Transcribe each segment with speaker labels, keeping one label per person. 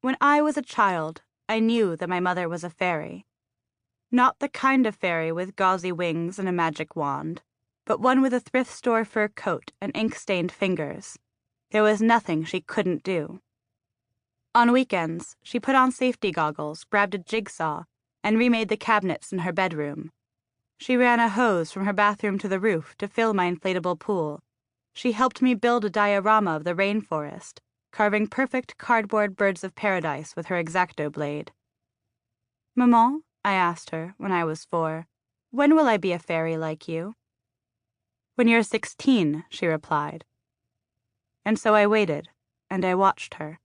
Speaker 1: When I was a child, I knew that my mother was a fairy. Not the kind of fairy with gauzy wings and a magic wand, but one with a thrift store fur coat and ink-stained fingers. There was nothing she couldn't do. On weekends, she put on safety goggles, grabbed a jigsaw, and remade the cabinets in her bedroom. She ran a hose from her bathroom to the roof to fill my inflatable pool. She helped me build a diorama of the rainforest, carving perfect cardboard birds of paradise with her X-Acto blade. "Maman," I asked her when I was 4, "when will I be a fairy like you?" "When you're 16, she replied. And so I waited, and I watched her.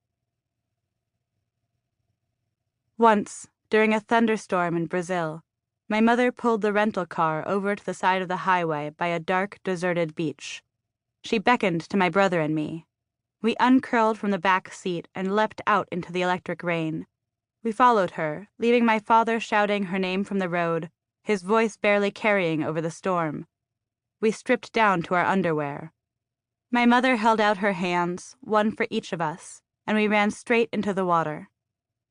Speaker 1: Once, during a thunderstorm in Brazil, my mother pulled the rental car over to the side of the highway by a dark, deserted beach. She beckoned to my brother and me. We uncurled from the back seat and leapt out into the electric rain. We followed her, leaving my father shouting her name from the road, his voice barely carrying over the storm. We stripped down to our underwear. My mother held out her hands, one for each of us, and we ran straight into the water.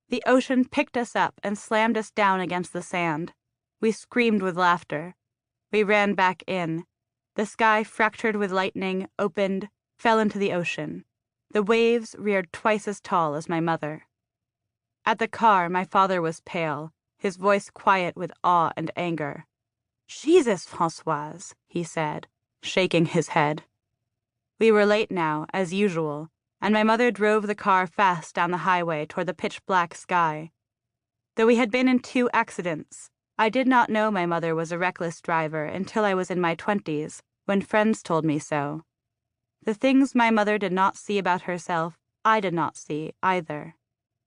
Speaker 1: The ocean picked us up and slammed us down against the sand. We screamed with laughter. We ran back in. The sky fractured with lightning, opened, fell into the ocean. The waves reared twice as tall as my mother. At the car, my father was pale, his voice quiet with awe and anger. "Jesus, Françoise," he said, shaking his head. We were late now, as usual, and my mother drove the car fast down the highway toward the pitch-black sky. Though we had been in 2 accidents, I did not know my mother was a reckless driver until I was in my 20s, when friends told me so. The things my mother did not see about herself, I did not see either.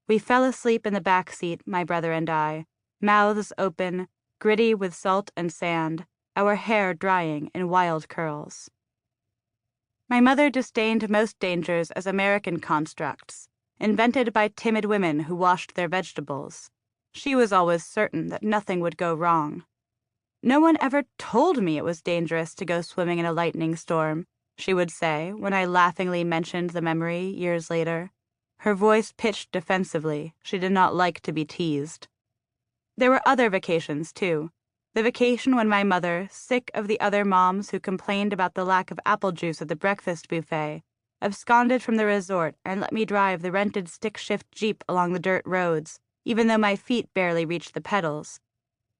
Speaker 1: We fell asleep in the back seat, my brother and I, mouths open, gritty with salt and sand, our hair drying in wild curls. My mother disdained most dangers as American constructs, invented by timid women who washed their vegetables. She was always certain that nothing would go wrong. "No one ever told me it was dangerous to go swimming in a lightning storm," she would say when I laughingly mentioned the memory years later. Her voice pitched defensively. She did not like to be teased. There were other vacations, too. The vacation when my mother, sick of the other moms who complained about the lack of apple juice at the breakfast buffet, absconded from the resort and let me drive the rented stick-shift Jeep along the dirt roads, even though my feet barely reached the pedals.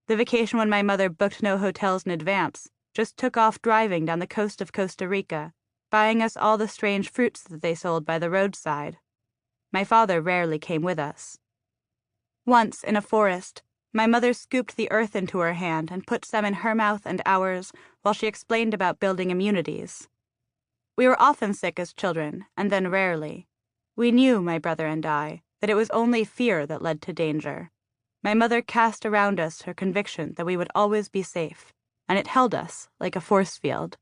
Speaker 1: The vacation when my mother booked no hotels in advance, just took off driving down the coast of Costa Rica, buying us all the strange fruits that they sold by the roadside. My father rarely came with us. Once, in a forest, my mother scooped the earth into her hand and put some in her mouth and ours while she explained about building immunities. We were often sick as children, and then rarely. We knew, my brother and I, that it was only fear that led to danger. My mother cast around us her conviction that we would always be safe, and it held us like a force field.